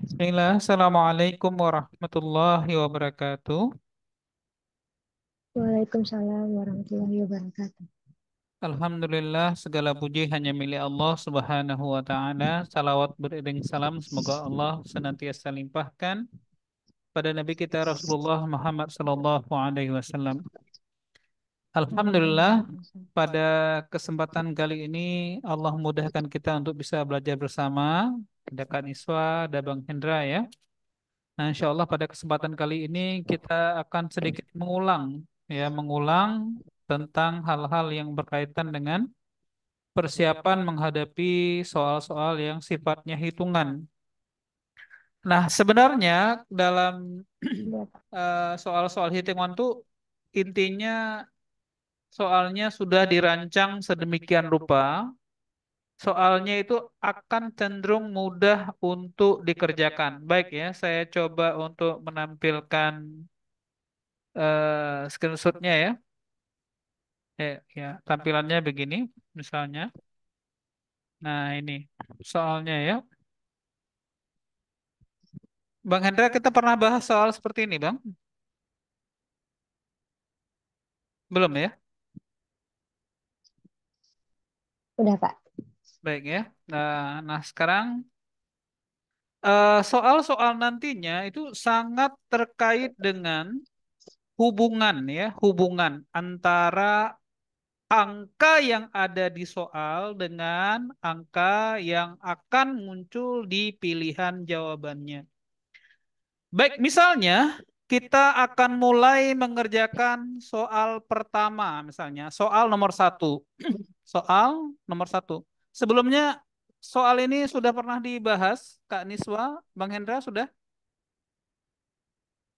Bismillah, Assalamualaikum warahmatullahi wabarakatuh. Waalaikumsalam warahmatullahi wabarakatuh. Alhamdulillah, segala puji hanya milik Allah Subhanahu wa Ta'ala. Salawat beriring salam, semoga Allah senantiasa limpahkan pada Nabi kita Rasulullah Muhammad Sallallahu Alaihi Wasallam. Alhamdulillah, Waalaikumsalam. pada kesempatan kali ini Allah mudahkan kita untuk bisa belajar bersama. Ada Kak Niswa, ada Bang Hendra ya. Nah, insya Allah pada kesempatan kali ini kita akan sedikit mengulang tentang hal-hal yang berkaitan dengan persiapan menghadapi soal-soal yang sifatnya hitungan. Nah, sebenarnya dalam Ya, Pak. soal-soal hitungan itu intinya soalnya sudah dirancang sedemikian rupa, soalnya itu akan cenderung mudah untuk dikerjakan. Baik ya, saya coba untuk menampilkan screenshotnya ya. Ya, tampilannya begini, misalnya. Nah, ini soalnya ya. Bang Hendra, kita pernah bahas soal seperti ini, Bang? Belum ya? Udah, Pak. Baik ya. Nah, sekarang soal-soal nantinya itu sangat terkait dengan hubungan ya, hubungan antara angka yang ada di soal dengan angka yang akan muncul di pilihan jawabannya. Baik, misalnya kita akan mulai mengerjakan soal pertama, misalnya soal nomor satu. Soal nomor satu. Sebelumnya soal ini sudah pernah dibahas, Kak Niswa, Bang Hendra sudah?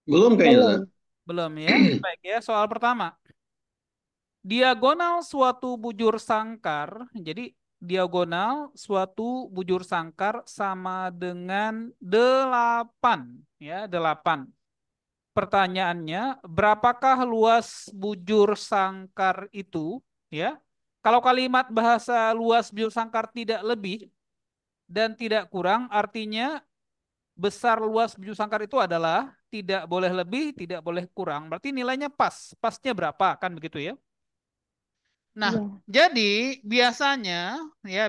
Belum kayaknya, Zak. Belum. Belum ya? Baik ya, soal pertama. Diagonal suatu bujur sangkar, jadi diagonal suatu bujur sangkar sama dengan 8, ya, 8. Pertanyaannya, berapakah luas bujur sangkar itu? Ya, kalau kalimat bahasa luas bujur sangkar tidak lebih dan tidak kurang, artinya besar luas bujur sangkar itu adalah tidak boleh lebih, tidak boleh kurang. Berarti nilainya pas. Pasnya berapa? Kan begitu ya. Nah, Iya. jadi biasanya,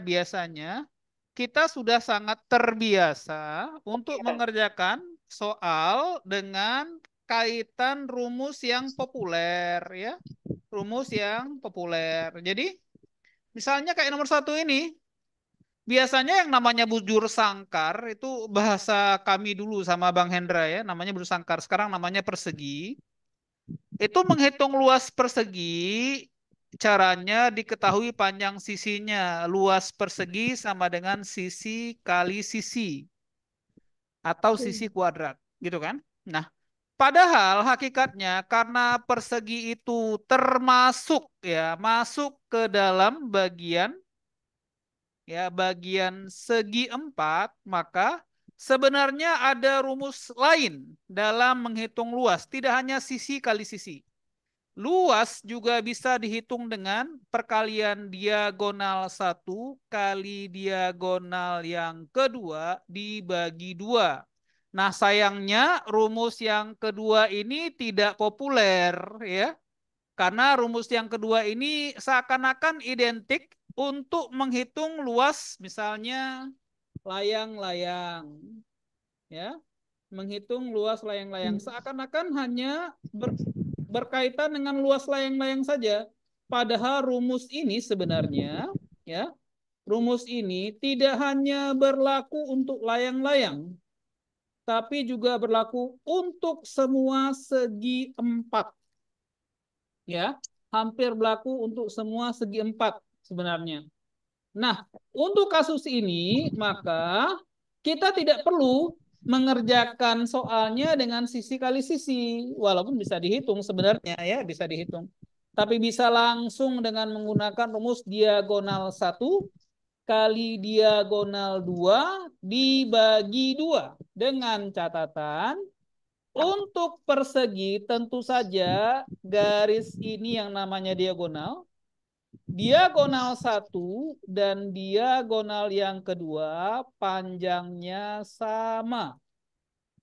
biasanya kita sudah sangat terbiasa untuk mengerjakan soal dengan kaitan rumus yang populer, ya, rumus yang populer. Jadi, misalnya kayak nomor satu ini, biasanya yang namanya bujur sangkar itu bahasa kami dulu sama Bang Hendra ya, namanya bujur sangkar. Sekarang namanya persegi. Itu menghitung luas persegi, caranya diketahui panjang sisinya. Luas persegi sama dengan sisi kali sisi atau sisi Iya. kuadrat, gitu kan? Nah, padahal hakikatnya karena persegi itu termasuk masuk ke dalam bagian segi empat, maka sebenarnya ada rumus lain dalam menghitung luas, tidak hanya sisi kali sisi. Luas juga bisa dihitung dengan perkalian diagonal satu kali diagonal yang kedua dibagi dua. Nah, sayangnya rumus yang kedua ini tidak populer ya. Karena rumus yang kedua ini seakan-akan identik untuk menghitung luas misalnya layang-layang ya. Menghitung luas layang-layang Hmm. seakan-akan hanya berkaitan dengan luas layang-layang saja. Padahal rumus ini sebenarnya ya, rumus ini tidak hanya berlaku untuk layang-layang, tapi juga berlaku untuk semua segi empat ya. Hampir berlaku untuk semua segi empat sebenarnya. Nah, untuk kasus ini maka kita tidak perlu mengerjakan soalnya dengan sisi kali sisi, walaupun bisa dihitung sebenarnya ya, bisa dihitung. Tapi bisa langsung dengan menggunakan rumus diagonal satu kali diagonal 2 dibagi 2. Dengan catatan, untuk persegi tentu saja garis ini yang namanya diagonal, diagonal satu dan diagonal yang kedua panjangnya sama.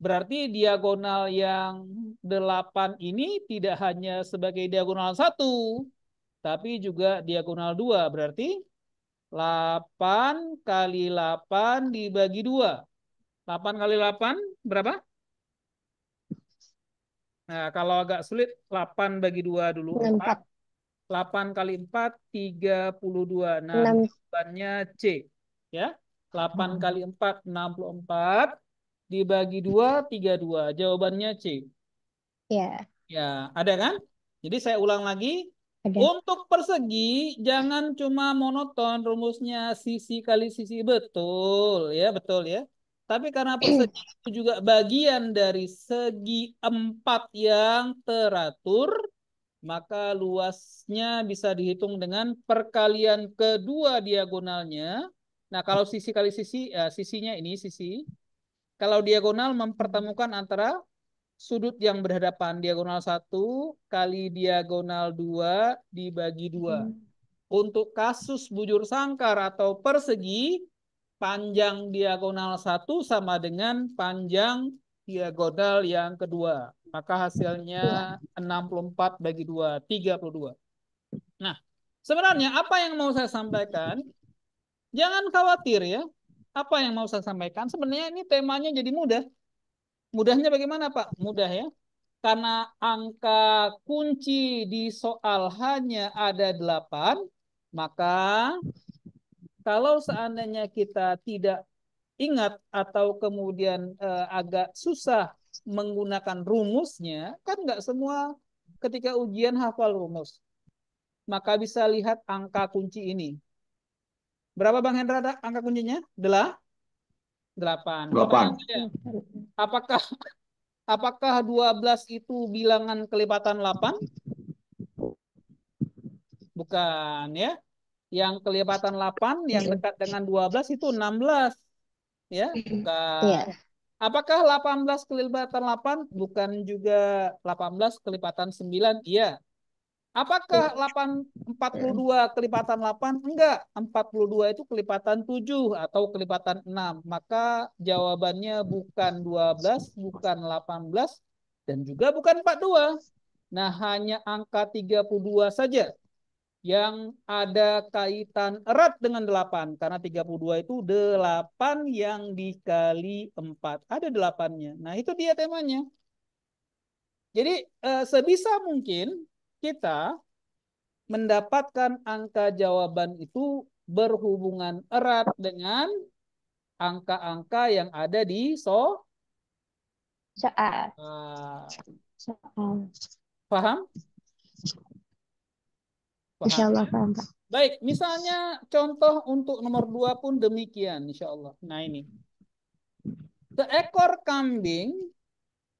Berarti diagonal yang 8 ini tidak hanya sebagai diagonal 1, tapi juga diagonal 2. Berarti 8 kali 8 dibagi 2. 8 kali 8 berapa? Nah, kalau agak sulit 8 bagi 2 dulu, 4. 64. 8 kali 4, 32. Nah, 6. jawabannya C. Ya, 8 kali 4, 64. Dibagi 2, 32. Jawabannya C. Ya, Ya, ada kan? Jadi saya ulang lagi. ada. Untuk persegi, jangan cuma monoton rumusnya sisi kali sisi. Betul, ya, betul ya. Tapi karena persegi itu juga bagian dari segi 4 yang teratur, maka luasnya bisa dihitung dengan perkalian kedua diagonalnya. Nah, kalau sisi kali sisi, ya, sisinya ini sisi. Kalau diagonal mempertemukan antara sudut yang berhadapan, diagonal 1 kali diagonal 2 dibagi 2. Untuk kasus bujur sangkar atau persegi, panjang diagonal 1 sama dengan panjang diagonal yang kedua. Maka hasilnya 64 bagi 2, 32. Nah, sebenarnya apa yang mau saya sampaikan? Jangan khawatir ya. Apa yang mau saya sampaikan? Sebenarnya ini temanya jadi mudah. Mudahnya bagaimana, Pak? Mudah ya. Karena angka kunci di soal hanya ada 8, maka kalau seandainya kita tidak ingat atau kemudian agak susah menggunakan rumusnya, kan nggak semua ketika ujian hafal rumus. Maka bisa lihat angka kunci ini. Berapa Bang Hendra ada angka kuncinya? 8. Pertanyaan 8. saya, apakah apakah 12 itu bilangan kelipatan 8? Bukan ya. Yang kelipatan 8 yang dekat dengan 12 itu 16. Ya, bukan. Iya. Apakah 18 kelipatan 8? Bukan juga 18 kelipatan 9? Iya. Apakah 42 kelipatan 8? Enggak. 42 itu kelipatan 7 atau kelipatan 6. Maka jawabannya bukan 12, bukan 18, dan juga bukan 42. Nah, hanya angka 32 saja yang ada kaitan erat dengan 8. Karena 32 itu 8 yang dikali 4. Ada 8-nya. Nah, itu dia temanya. Jadi, sebisa mungkin kita mendapatkan angka jawaban itu berhubungan erat dengan angka-angka yang ada di Soal. uh, Soal. paham? Insya Paham. Allah paham, Pak. Baik, misalnya contoh untuk nomor 2 pun demikian, insya Allah. Nah ini, seekor kambing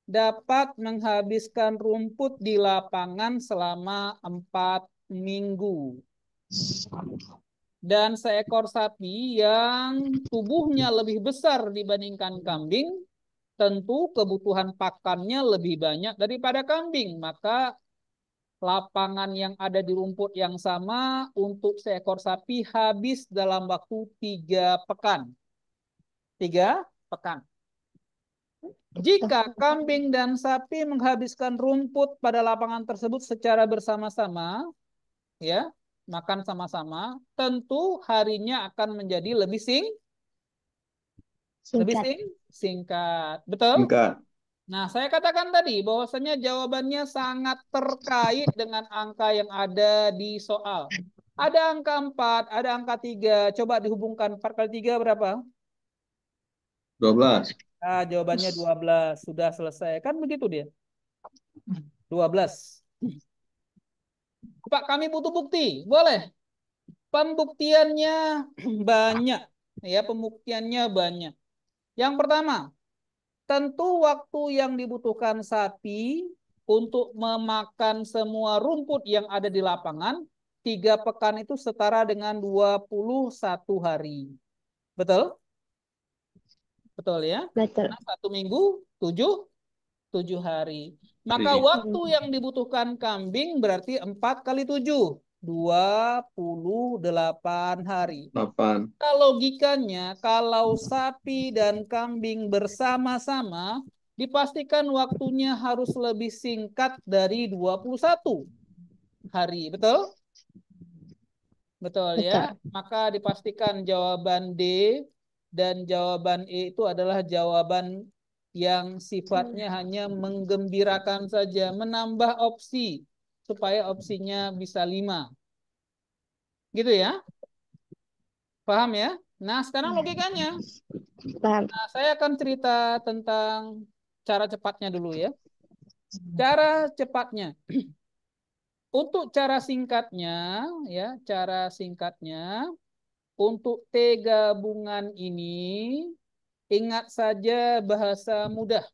dapat menghabiskan rumput di lapangan selama 4 minggu. Dan seekor sapi yang tubuhnya lebih besar dibandingkan kambing, tentu kebutuhan pakannya lebih banyak daripada kambing. Maka lapangan yang ada di rumput yang sama untuk seekor sapi habis dalam waktu 3 pekan. 3 pekan. Jika kambing dan sapi menghabiskan rumput pada lapangan tersebut secara bersama-sama, ya, makan sama-sama, tentu harinya akan menjadi lebih Singkat. singkat. Betul? Singkat. Nah, saya katakan tadi bahwasanya jawabannya sangat terkait dengan angka yang ada di soal. Ada angka 4, ada angka 3. Coba dihubungkan 4 kali 3 berapa? 12. Ah, jawabannya 12. Sudah selesai. Kan begitu dia. 12. Pak, kami butuh bukti. Boleh. Pembuktiannya banyak. Ya, pembuktiannya banyak. Yang pertama, tentu waktu yang dibutuhkan sapi untuk memakan semua rumput yang ada di lapangan, 3 pekan itu setara dengan 21 hari. Betul? Betul ya? Betul. Nah, 1 minggu, 7 hari. Maka waktu yang dibutuhkan kambing berarti 4 kali 7. 28 hari. 8. Logikanya, kalau sapi dan kambing bersama-sama, dipastikan waktunya harus lebih singkat dari 21 hari. Betul? Betul ya. Betul. Maka dipastikan jawaban D dan jawaban E itu adalah jawaban yang sifatnya hanya menggembirakan saja, menambah opsi supaya opsinya bisa 5. Gitu ya. Paham ya? Nah, sekarang logikanya. Paham. Nah, saya akan cerita tentang cara cepatnya dulu ya. Cara cepatnya. Untuk cara singkatnya, ya, cara singkatnya, untuk T gabungan ini, ingat saja bahasa mudah.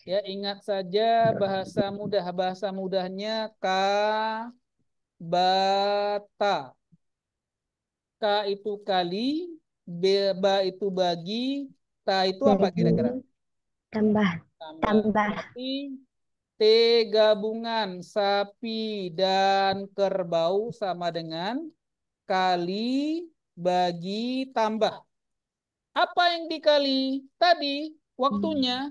Ya, ingat saja bahasa mudah. Bahasa mudahnya bata. K itu kali, ba itu bagi, ta itu apa Bagi kira-kira? tambah Tambah. tambah Berarti T gabungan sapi dan kerbau sama dengan kali bagi tambah. Apa yang dikali? Tadi waktunya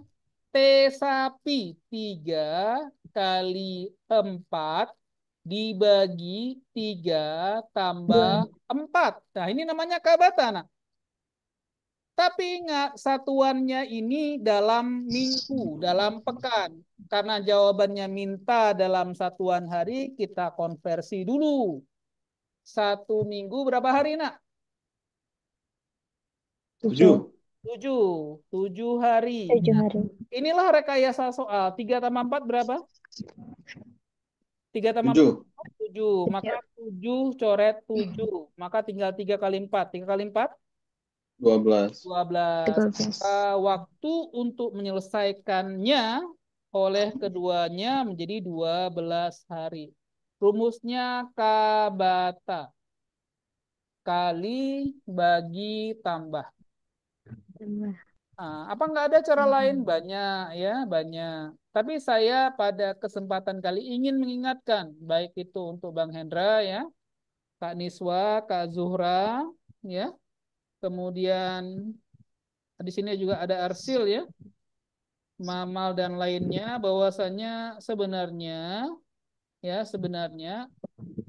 T sapi 3 kali 4 dibagi 3 tambah 4. Nah, ini namanya kabata, nak. Tapi ingat, satuannya ini dalam minggu, dalam pekan. Karena jawabannya minta dalam satuan hari, kita konversi dulu. 1 minggu berapa hari, nak? 7. 7. 7 hari. 7 Nah, hari. inilah rekayasa soal. 3 tambah 4 berapa? 3 tambah 4, 7. 7. Maka 7 coret 7. Maka tinggal 3 kali 4. 3 kali 4? 12. 12. 13. Waktu untuk menyelesaikannya oleh keduanya menjadi 12 hari. Rumusnya kabata. Kali bagi tambah. Tambah. Apa nggak ada cara lain? Banyak ya, banyak. Tapi saya pada kesempatan kali ingin mengingatkan, baik itu untuk Bang Hendra ya, Kak Niswa, Kak Zuhra, ya, kemudian di sini juga ada Arsil ya, Mamal dan lainnya, bahwasanya sebenarnya sebenarnya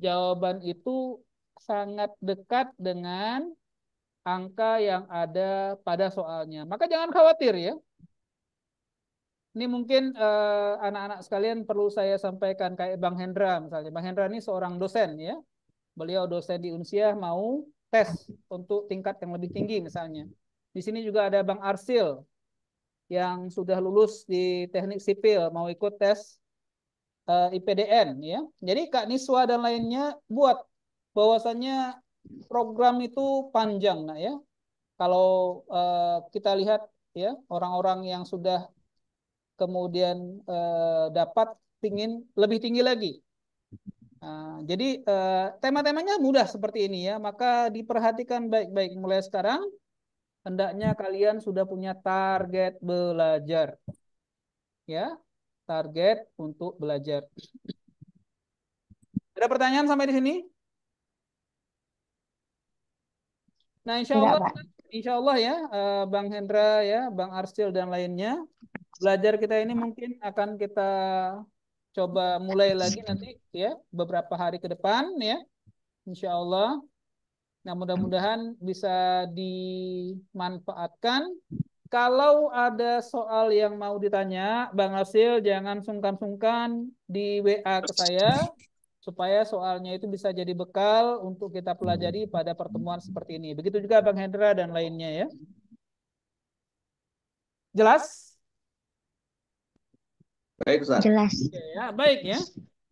jawaban itu sangat dekat dengan angka yang ada pada soalnya. Maka jangan khawatir ya. Ini mungkin anak-anak sekalian perlu saya sampaikan kayak Bang Hendra misalnya. Bang Hendra ini seorang dosen ya. Beliau dosen di Unsiah mau tes untuk tingkat yang lebih tinggi misalnya. Di sini juga ada Bang Arsil yang sudah lulus di teknik sipil mau ikut tes IPDN ya. Jadi Kak Niswa dan lainnya buat bahwasannya program itu panjang nah ya. Kalau kita lihat ya orang-orang yang sudah kemudian dapat ingin lebih tinggi lagi. Jadi tema-temanya mudah seperti ini ya, maka diperhatikan baik-baik mulai sekarang. Hendaknya kalian sudah punya target belajar, ya, target untuk belajar. Ada pertanyaan sampai di sini? Nah, Enggak, Pak. insya Allah ya, Bang Hendra ya, Bang Arsil dan lainnya, belajar kita ini mungkin akan kita coba mulai lagi nanti ya, beberapa hari ke depan ya, insya Allah. Nah, mudah-mudahan bisa dimanfaatkan. Kalau ada soal yang mau ditanya, Bang Asil jangan sungkan-sungkan di WA ke saya supaya soalnya itu bisa jadi bekal untuk kita pelajari pada pertemuan seperti ini. Begitu juga Bang Hendra dan lainnya ya. Jelas? Baik, Ustaz. Jelas. Oke, ya, baik ya.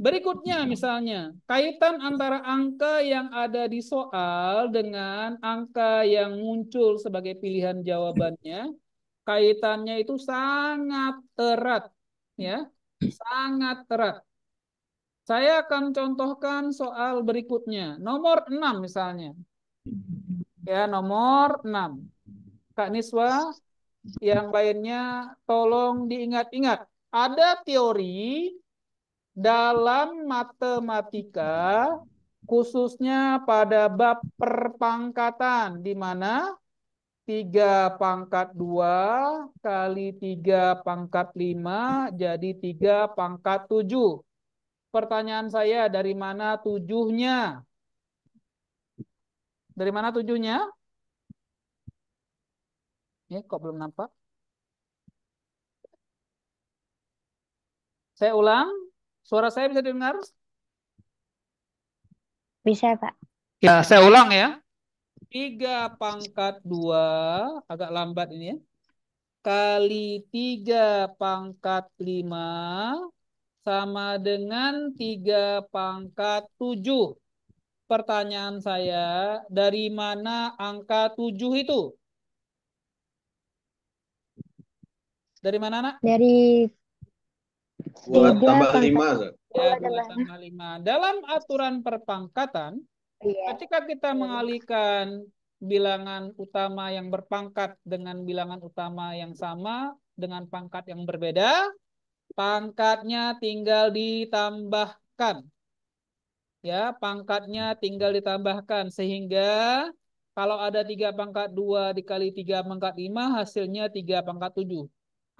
Berikutnya misalnya, kaitan antara angka yang ada di soal dengan angka yang muncul sebagai pilihan jawabannya, kaitannya itu sangat erat, ya, sangat erat. Saya akan contohkan soal berikutnya, nomor 6 misalnya. Ya, nomor 6. Kak Niswa, yang lainnya tolong diingat-ingat. Ada teori dalam matematika, khususnya pada bab perpangkatan, di mana 3 pangkat 2 kali 3 pangkat 5 jadi 3 pangkat 7. Pertanyaan saya, dari mana 7-nya? Dari mana 7-nya? Kok belum nampak? Saya ulang. Suara saya bisa didengar? Bisa, Pak. Ya, saya ulang ya. 3 pangkat 2, agak lambat ini ya. Kali 3 pangkat 5 sama dengan 3 pangkat 7. Pertanyaan saya, dari mana angka 7 itu? Dari mana, Nak? Dari 2 3 tambah pangkat 5, Zak. Ya, 2 tambah tambah 5. Dalam aturan perpangkatan, iya. ketika kita mengalihkan bilangan utama yang berpangkat dengan bilangan utama yang sama dengan pangkat yang berbeda, pangkatnya tinggal ditambahkan. Ya, pangkatnya tinggal ditambahkan sehingga kalau ada 3 pangkat 2 dikali 3 pangkat 5 hasilnya 3 pangkat 7.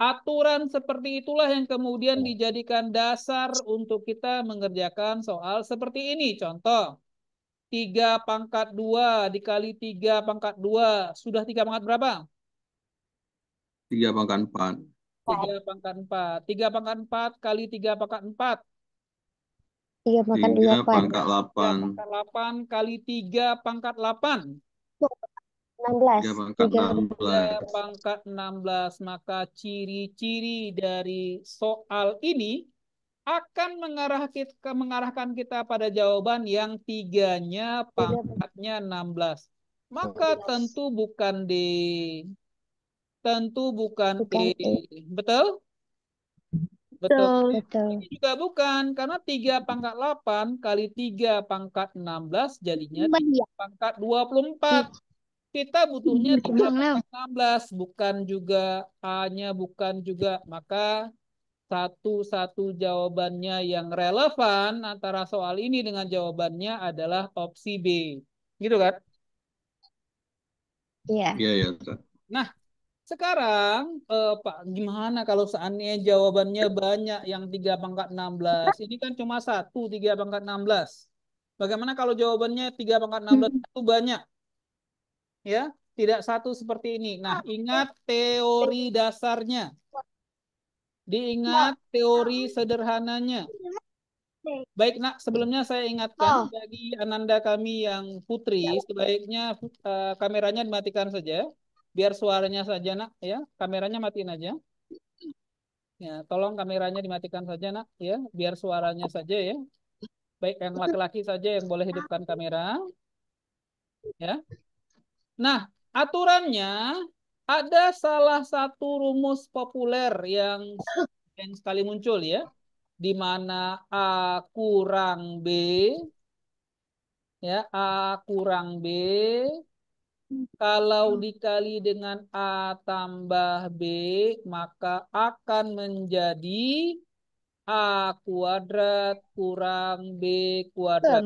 Aturan seperti itulah yang kemudian dijadikan dasar untuk kita mengerjakan soal seperti ini. Contoh, 3 pangkat 2 dikali 3 pangkat 2 sudah 3 pangkat berapa? 3 pangkat 4. 3 pangkat 4. 3 pangkat 4 kali 3 pangkat 4. 3 pangkat 3 8. pangkat 3 8. pangkat 8 kali 3 pangkat 8. 16. 3 pangkat 3 3 16. pangkat 16. Maka ciri-ciri dari soal ini akan mengarahkan kita pada jawaban yang 3-nya pangkatnya 16. Maka tentu bukan D. Tentu bukan bukan E. Betul? Betul. betul. Ini juga bukan, karena 3 pangkat 8 kali 3 pangkat 16 jadinya 3 pangkat 24. Kita butuhnya 3 pangkat 16, bukan juga A-nya, bukan juga. Maka satu-satu jawabannya yang relevan antara soal ini dengan jawabannya adalah opsi B. Gitu kan? Iya. Iya, ya, Zak. Nah, sekarang Pak, gimana kalau seandainya jawabannya banyak yang 3 pangkat 16? Ini kan cuma satu 3 pangkat 16. Bagaimana kalau jawabannya 3 pangkat 16 itu banyak? Ya, tidak satu seperti ini. Nah, ingat teori dasarnya. Diingat teori sederhananya. Baik, Nak, sebelumnya saya ingatkan bagi Ananda kami yang putri, sebaiknya kameranya dimatikan saja, biar suaranya saja, Nak, ya. Kameranya matiin aja. Ya, tolong kameranya dimatikan saja, Nak, ya, biar suaranya saja ya. Baik, yang laki-laki saja yang boleh hidupkan kamera, ya. Nah, aturannya ada salah satu rumus populer yang sekali muncul ya, di mana A kurang B, ya, A kurang B kalau dikali dengan A tambah B maka akan menjadi A kuadrat kurang B kuadrat.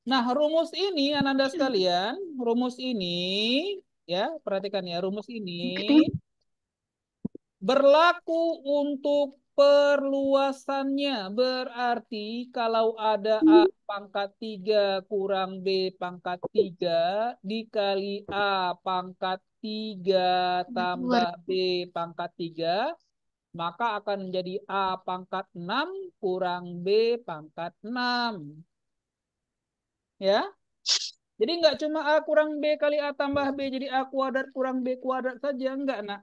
Nah, rumus ini Ananda sekalian, rumus ini ya, perhatikan ya, rumus ini berlaku untuk perluasannya. Berarti kalau ada A pangkat 3 kurang B pangkat 3 dikali A pangkat 3 tambah B pangkat 3, maka akan menjadi A pangkat 6 kurang B pangkat 6. Ya. Jadi nggak cuma A kurang B kali A tambah B jadi A kuadrat kurang B kuadrat saja. Enggak, nak.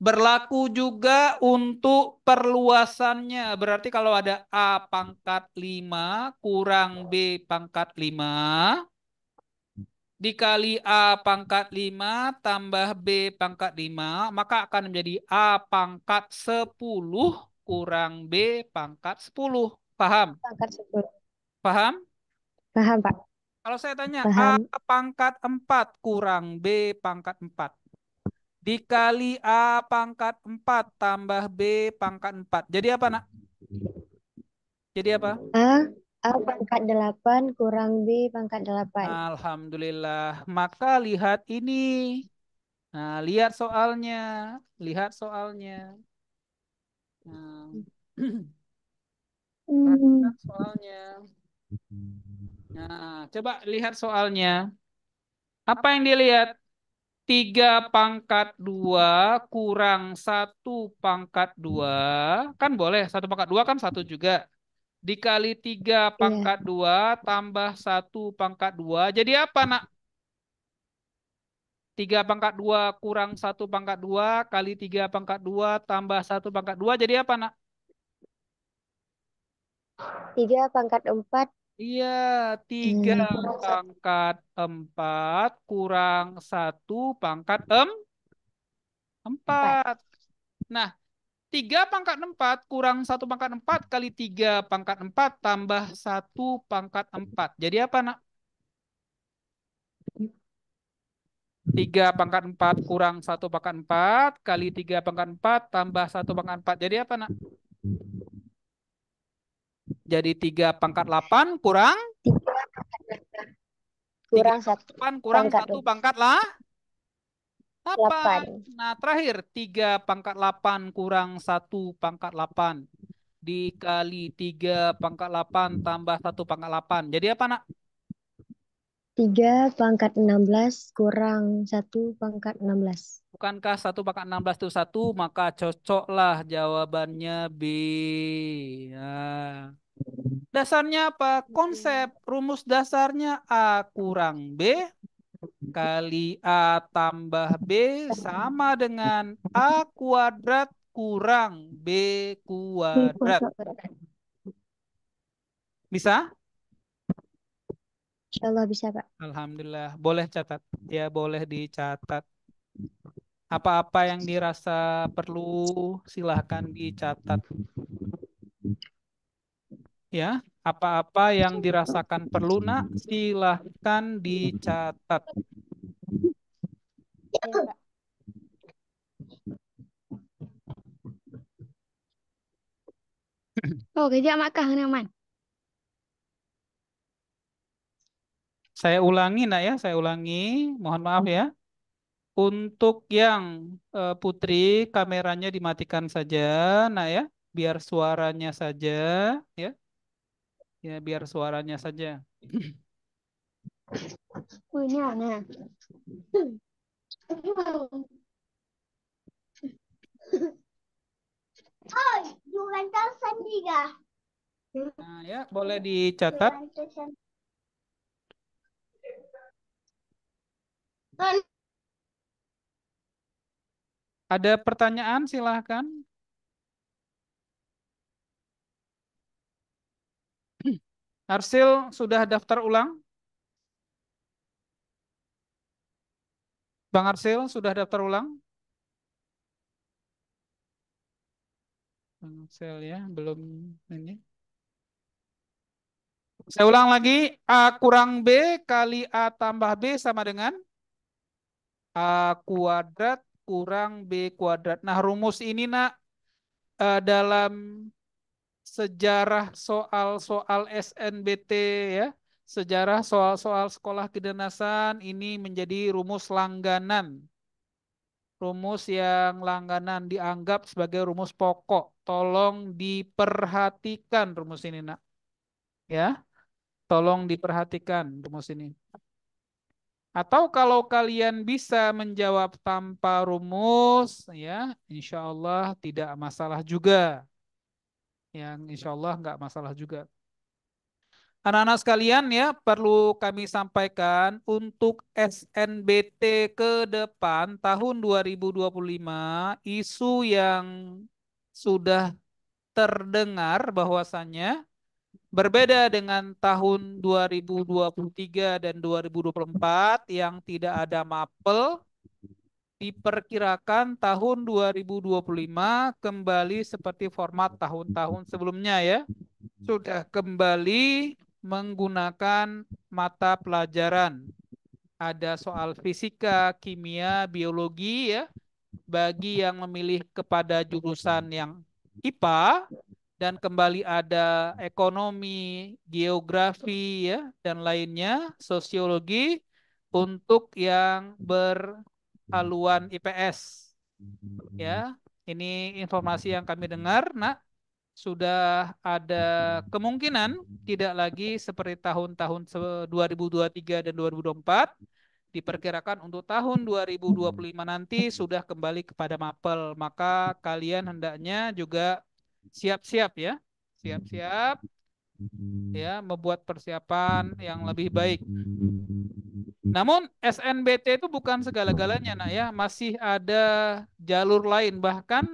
Berlaku juga untuk perluasannya. Berarti kalau ada A pangkat 5 kurang B pangkat 5 dikali A pangkat 5 tambah B pangkat 5 maka akan menjadi A pangkat 10 kurang B pangkat 10. Paham? Pangkat 10. Paham? Paham, Pak. Kalau saya tanya A Paham. pangkat 4 kurang B pangkat 4 dikali A pangkat 4 tambah B pangkat 4. Jadi apa, nak? Jadi apa? A pangkat 8 kurang B pangkat 8. Alhamdulillah. Maka lihat ini. Nah, lihat soalnya. Lihat soalnya. Nah, perhatikan soalnya. Nah, coba lihat soalnya. Apa yang dilihat? 3/2 kurang 1/2. Kan boleh, 1/2 kan 1 juga. Dikali tiga Iya. pangkat 2 tambah 1/2. Jadi apa, nak? 3/2 kurang 1/2 kali 3/2 tambah 1/2. Jadi apa, nak? 3/4. Iya, tiga Kurang 1. pangkat 4 kurang 1/4. Nah, 3/4 kurang 1/4 kali 3/4 tambah 1/4. Jadi apa, nak? 3/4 kurang 1/4 kali 3/4 tambah 1/4. Jadi apa, nak? Jadi 3/8 kurang 3 kurang 1 3/8 kurang pangkat 1/8 lah. 8. 8. Nah, terakhir 3/8 kurang 1/8 dikali 3/8 tambah 1/8. Jadi apa, nak? 3/16 kurang 1/16. Bukankah 1/16 itu 1, maka cocoklah jawabannya B. Nah, dasarnya apa? Konsep rumus dasarnya A kurang B kali A tambah B sama dengan A kuadrat kurang B kuadrat. Bisa? Insya Allah bisa, Pak. Alhamdulillah. Boleh catat. Ya, boleh dicatat. Apa-apa yang dirasa perlu silahkan dicatat. Ya, apa-apa yang dirasakan perlu, nak, silahkan dicatat. Ya, Pak. Oh, kejap makan naman. Saya ulangi, nak, ya, saya ulangi. Mohon maaf ya. Untuk yang Putri, kameranya dimatikan saja, nak, ya, biar suaranya saja, ya, ya, biar suaranya saja. Punya, nah. Nah, ya, boleh dicatat. Ada pertanyaan, silahkan. Arsil sudah daftar ulang? Bang Arsil sudah daftar ulang? Bang Arsil ya, belum ini. Saya ulang lagi, A kurang B kali A tambah B sama dengan A kuadrat kurang B kuadrat. Nah, rumus ini, nak, dalam sejarah soal-soal SNBT, ya, sejarah soal-soal sekolah kedinasan ini menjadi rumus langganan. Rumus yang langganan dianggap sebagai rumus pokok. Tolong diperhatikan rumus ini, nak. Ya, tolong diperhatikan rumus ini. Atau kalau kalian bisa menjawab tanpa rumus, ya, insya Allah tidak masalah juga. Yang insya Allah nggak masalah juga. Anak-anak sekalian, ya, perlu kami sampaikan untuk SNBT ke depan tahun 2025, isu yang sudah terdengar bahwasannya berbeda dengan tahun 2023 dan 2024 yang tidak ada mapel, diperkirakan tahun 2025 kembali seperti format tahun-tahun sebelumnya, ya. Sudah kembali menggunakan mata pelajaran. Ada soal fisika, kimia, biologi, ya. Bagi yang memilih kepada jurusan yang IPA, dan kembali ada ekonomi, geografi, ya, dan lainnya, sosiologi untuk yang haluan IPS. Ya, ini informasi yang kami dengar, Nak. Sudah ada kemungkinan tidak lagi seperti tahun-tahun 2023 dan 2024. Diperkirakan untuk tahun 2025 nanti sudah kembali kepada mapel. Maka kalian hendaknya juga siap-siap ya. Siap-siap ya, membuat persiapan yang lebih baik. Namun SNBT itu bukan segala-galanya, Nak ya. Masih ada jalur lain. Bahkan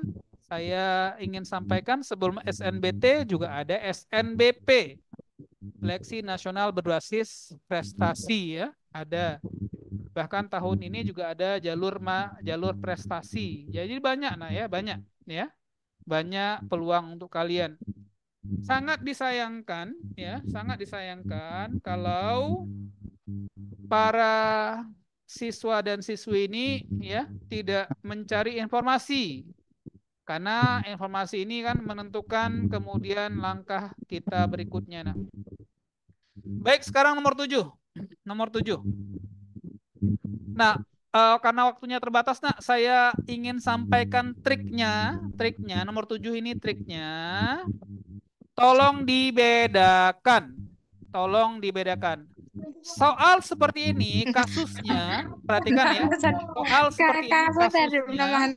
saya ingin sampaikan sebelum SNBT juga ada SNBP. Seleksi Nasional Berbasis Prestasi ya, ada. Bahkan tahun ini juga ada jalur prestasi. Jadi banyak, Nak ya, banyak ya. Banyak peluang untuk kalian. Sangat disayangkan ya, sangat disayangkan kalau para siswa dan siswi ini ya tidak mencari informasi. Karena informasi ini kan menentukan kemudian langkah kita berikutnya. Nah. Baik, sekarang nomor 7. Nomor 7. Nah, karena waktunya terbatas, Nak, saya ingin sampaikan triknya. Triknya, nomor 7 ini triknya. Tolong dibedakan. Tolong dibedakan. Soal seperti ini kasusnya, perhatikan ya. Soal seperti ini kasusnya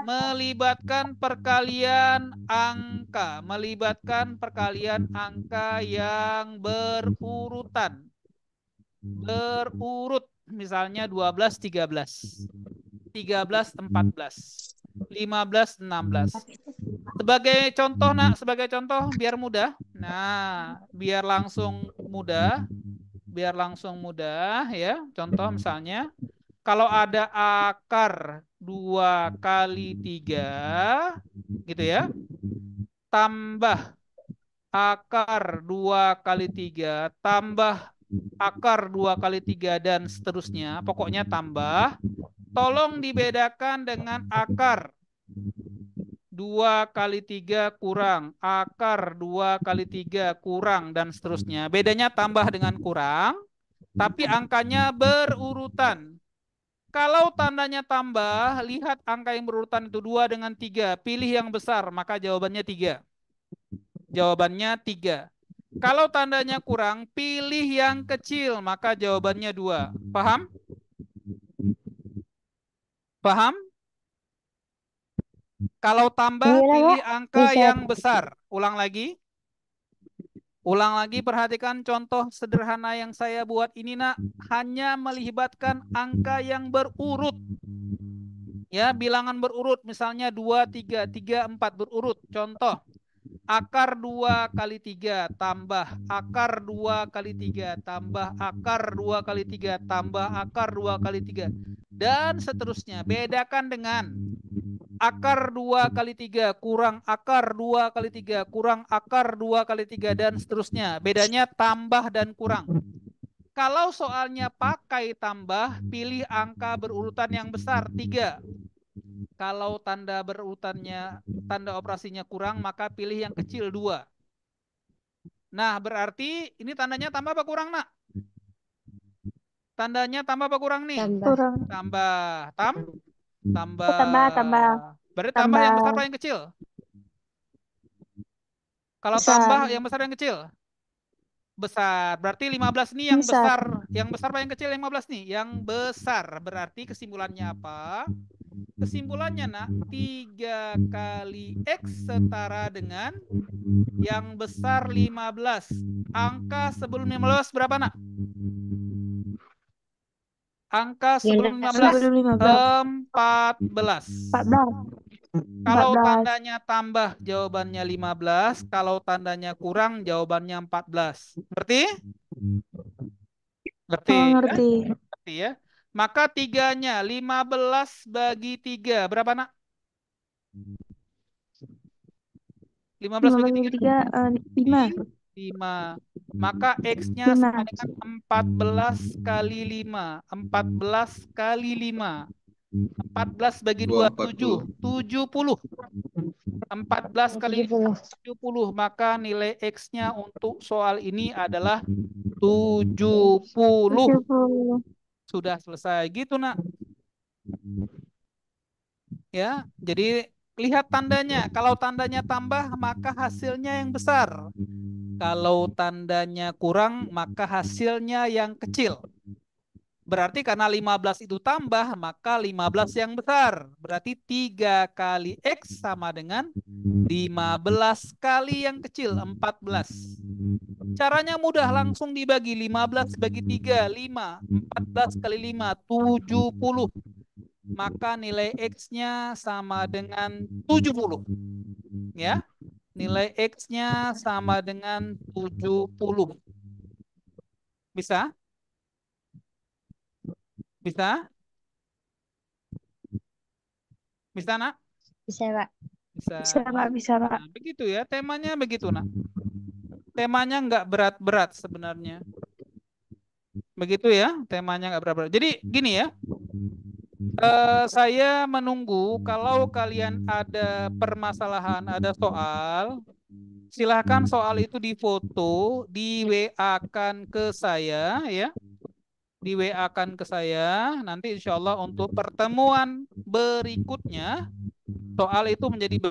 melibatkan perkalian angka, yang berurutan. Berurut, misalnya 12 13, 13 14, 15 16. Sebagai contoh, Nak, sebagai contoh biar mudah. Nah, biar langsung mudah ya. Contoh misalnya kalau ada akar 2 kali 3 gitu ya. Tambah akar 2 kali 3 tambah akar 2 kali 3 dan seterusnya. Pokoknya tambah. Tolong dibedakan dengan akar 2 kali 3 kurang, akar 2 kali 3 kurang, dan seterusnya. Bedanya tambah dengan kurang, tapi angkanya berurutan. Kalau tandanya tambah, lihat angka yang berurutan itu 2 dengan 3. Pilih yang besar, maka jawabannya 3. Jawabannya 3. Kalau tandanya kurang, pilih yang kecil, maka jawabannya 2. Paham? Paham? Kalau tambah, pilih angka yang besar. Ulang lagi. Ulang lagi, perhatikan contoh sederhana yang saya buat ini, Nak. Hanya melibatkan angka yang berurut. Ya, bilangan berurut. Misalnya 2, 3, 3, 4 berurut. Contoh, akar 2 kali 3 tambah akar 2 kali 3 tambah akar 2 kali 3 tambah akar 2 kali 3. Dan seterusnya. Bedakan dengan akar 2 kali 3 kurang akar 2 kali 3 kurang akar 2 kali 3 dan seterusnya. Bedanya tambah dan kurang. Kalau soalnya pakai tambah, pilih angka berurutan yang besar 3. Kalau tanda berurutannya, tanda operasinya kurang, maka pilih yang kecil 2. Nah, berarti ini tandanya tambah apa kurang, Nak? Tandanya tambah apa kurang nih? Tambah. Tambah. Tambah. Berarti tambah yang besar apa yang kecil? Kalau Besar. tambah yang besar yang kecil? Besar. Berarti 15 nih yang besar. Yang besar apa yang kecil? 15 nih. Yang besar. Berarti kesimpulannya apa? Kesimpulannya, Nak, 3 kali X setara dengan yang besar 15. Angka sebelum 15 berapa, Nak? Angka sebelum 15 14. Kalau tandanya tambah, jawabannya 15. Kalau tandanya kurang, jawabannya 14. Ngerti? Ngerti ya? Maka 3-nya 15 bagi 3. Berapa, Nak? 15 bagi 3. 5. Maka X-nya sama dengan 14 kali 5. 14 kali 5. 14 bagi 2, 7. 70. 14 kali 70. Maka nilai X-nya untuk soal ini adalah 70. Sudah selesai gitu, Nak. Ya, jadi lihat tandanya. Kalau tandanya tambah, maka hasilnya yang besar. Kalau tandanya kurang, maka hasilnya yang kecil. Berarti karena 15 itu tambah, maka 15 yang besar. Berarti 3 kali X sama dengan 15 kali yang kecil, 14. Caranya mudah, langsung dibagi. 15 bagi 3, 5. 14 kali 5, 70. Maka nilai X-nya sama dengan 70. Ya, nilai X-nya sama dengan 70. Bisa? Bisa? Bisa, Nak? Bisa, Pak. Bisa. Bisa, Pak. Bisa, Pak. Nah, begitu ya, temanya begitu, Nak. Temanya nggak berat-berat sebenarnya. Begitu ya, temanya nggak berat-berat. Jadi gini ya, saya menunggu kalau kalian ada permasalahan, ada soal, silahkan soal itu difoto, di WA-kan ke saya ya. Di WA-kan ke saya, nanti insya Allah untuk pertemuan berikutnya, soal itu menjadi